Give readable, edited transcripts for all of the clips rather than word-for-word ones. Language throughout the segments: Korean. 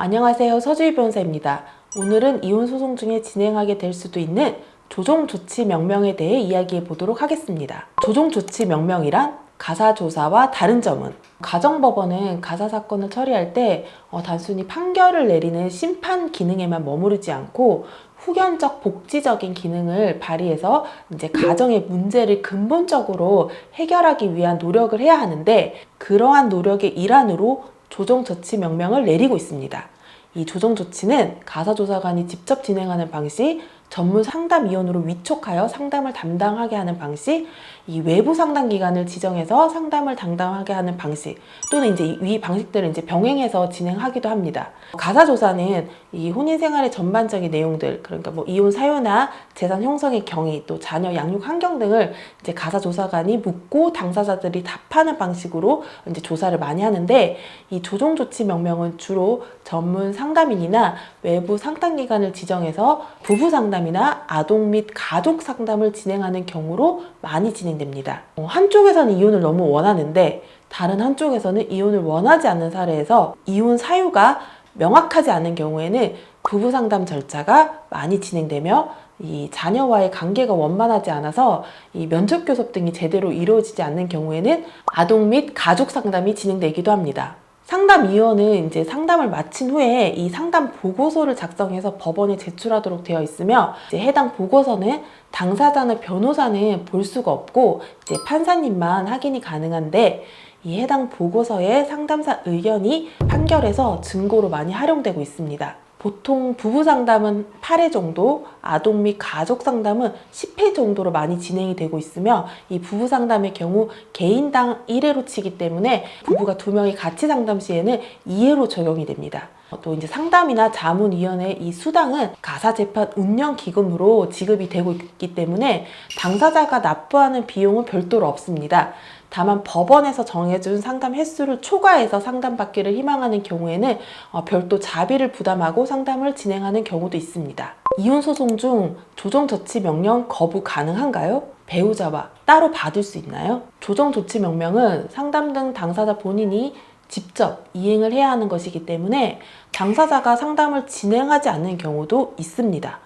안녕하세요. 서주희 변호사입니다. 오늘은 이혼 소송 중에 진행하게 될 수도 있는 조정조치 명령에 대해 이야기해 보도록 하겠습니다. 조정조치 명령이란 가사조사와 다른 점은, 가정법원은 가사사건을 처리할 때 단순히 판결을 내리는 심판 기능에만 머무르지 않고 후견적 복지적인 기능을 발휘해서 이제 가정의 문제를 근본적으로 해결하기 위한 노력을 해야 하는데, 그러한 노력의 일환으로 조정조치 명령을 내리고 있습니다. 이 조정조치는 가사조사관이 직접 진행하는 방식, 전문 상담위원으로 위촉하여 상담을 담당하게 하는 방식, 이 외부 상담기관을 지정해서 상담을 담당하게 하는 방식, 또는 이제 이 방식들을 이제 병행해서 진행하기도 합니다. 가사조사는 이 혼인 생활의 전반적인 내용들, 그러니까 이혼 사유나 재산 형성의 경위, 또 자녀 양육 환경 등을 이제 가사조사관이 묻고 당사자들이 답하는 방식으로 이제 조사를 많이 하는데, 이 조정조치 명령은 주로 전문 상담인이나 외부 상담기관을 지정해서 부부 상담이나 아동 및 가족 상담을 진행하는 경우로 많이 진행됩니다. 한쪽에서는 이혼을 너무 원하는데 다른 한쪽에서는 이혼을 원하지 않는 사례에서 이혼 사유가 명확하지 않은 경우에는 부부 상담 절차가 많이 진행되며, 이 자녀와의 관계가 원만하지 않아서 이 면접 교섭 등이 제대로 이루어지지 않는 경우에는 아동 및 가족 상담이 진행되기도 합니다. 상담위원은 이제 상담을 마친 후에 이 상담 보고서를 작성해서 법원에 제출하도록 되어 있으며, 이제 해당 보고서는 당사자나 변호사는 볼 수가 없고 이제 판사님만 확인이 가능한데, 이 해당 보고서의 상담사 의견이 판결에서 증거로 많이 활용되고 있습니다. 보통 부부 상담은 8회 정도, 아동 및 가족 상담은 10회 정도로 많이 진행이 되고 있으며, 이 부부 상담의 경우 개인당 1회로 치기 때문에 부부가 2명이 같이 상담 시에는 2회로 적용이 됩니다. 또 이제 상담이나 자문위원회 이 수당은 가사재판 운영기금으로 지급이 되고 있기 때문에 당사자가 납부하는 비용은 별도로 없습니다. 다만 법원에서 정해준 상담 횟수를 초과해서 상담받기를 희망하는 경우에는 별도 자비를 부담하고 상담을 진행하는 경우도 있습니다. 이혼 소송 중 조정조치 명령 거부 가능한가요? 배우자와 따로 받을 수 있나요? 조정조치 명령은 상담 등 당사자 본인이 직접 이행을 해야 하는 것이기 때문에 당사자가 상담을 진행하지 않는 경우도 있습니다.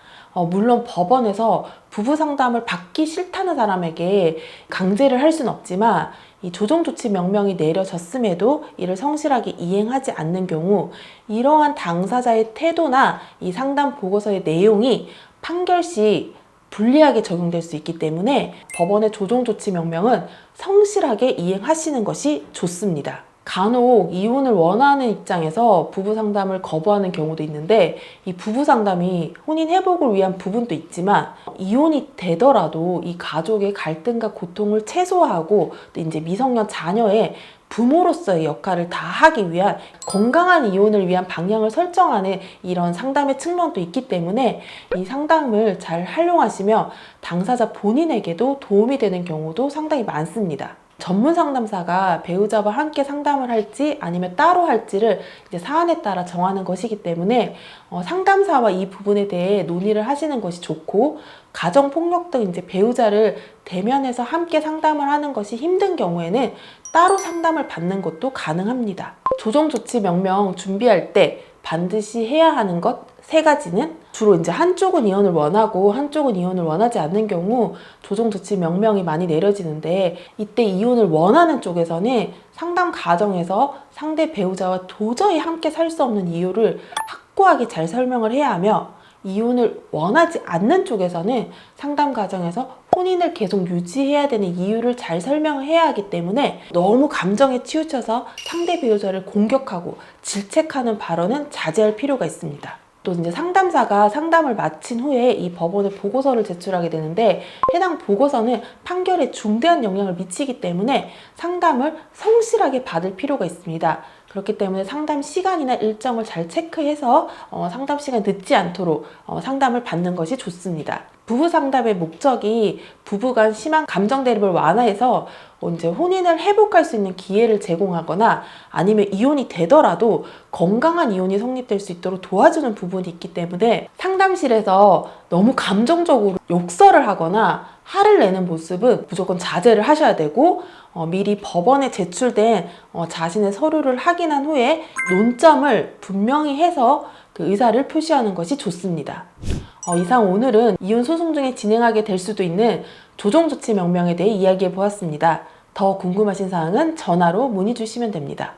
물론 법원에서 부부 상담을 받기 싫다는 사람에게 강제를 할 수는 없지만, 이 조정조치 명령이 내려졌음에도 이를 성실하게 이행하지 않는 경우 이러한 당사자의 태도나 이 상담 보고서의 내용이 판결 시 불리하게 적용될 수 있기 때문에 법원의 조정조치 명령은 성실하게 이행하시는 것이 좋습니다. 간혹 이혼을 원하는 입장에서 부부 상담을 거부하는 경우도 있는데, 이 부부 상담이 혼인 회복을 위한 부분도 있지만 이혼이 되더라도 이 가족의 갈등과 고통을 최소화하고 또 이제 미성년 자녀의 부모로서의 역할을 다 하기 위한 건강한 이혼을 위한 방향을 설정하는 이런 상담의 측면도 있기 때문에 이 상담을 잘 활용하시며 당사자 본인에게도 도움이 되는 경우도 상당히 많습니다. 전문 상담사가 배우자와 함께 상담을 할지 아니면 따로 할지를 이제 사안에 따라 정하는 것이기 때문에 상담사와 이 부분에 대해 논의를 하시는 것이 좋고, 가정폭력 등 이제 배우자를 대면해서 함께 상담을 하는 것이 힘든 경우에는 따로 상담을 받는 것도 가능합니다. 조정조치 명령 준비할 때 반드시 해야 하는 것 3가지는, 주로 이제 한쪽은 이혼을 원하고 한쪽은 이혼을 원하지 않는 경우 조정조치 명령이 많이 내려지는데, 이때 이혼을 원하는 쪽에서는 상담 과정에서 상대 배우자와 도저히 함께 살 수 없는 이유를 확고하게 잘 설명을 해야 하며, 이혼을 원하지 않는 쪽에서는 상담 과정에서 혼인을 계속 유지해야 되는 이유를 잘 설명을 해야 하기 때문에 너무 감정에 치우쳐서 상대 배우자를 공격하고 질책하는 발언은 자제할 필요가 있습니다. 또 이제 상담사가 상담을 마친 후에 이 법원에 보고서를 제출하게 되는데, 해당 보고서는 판결에 중대한 영향을 미치기 때문에 상담을 성실하게 받을 필요가 있습니다. 그렇기 때문에 상담 시간이나 일정을 잘 체크해서 상담 시간이 늦지 않도록 상담을 받는 것이 좋습니다. 부부 상담의 목적이 부부간 심한 감정 대립을 완화해서 이제 혼인을 회복할 수 있는 기회를 제공하거나, 아니면 이혼이 되더라도 건강한 이혼이 성립될 수 있도록 도와주는 부분이 있기 때문에 상담실에서 너무 감정적으로 욕설을 하거나 화를 내는 모습은 무조건 자제를 하셔야 되고 미리 법원에 제출된 자신의 서류를 확인한 후에 논점을 분명히 해서 그 의사를 표시하는 것이 좋습니다. 이상 오늘은 이혼 소송 중에 진행하게 될 수도 있는 조정조치 명령에 대해 이야기해 보았습니다. 더 궁금하신 사항은 전화로 문의 주시면 됩니다.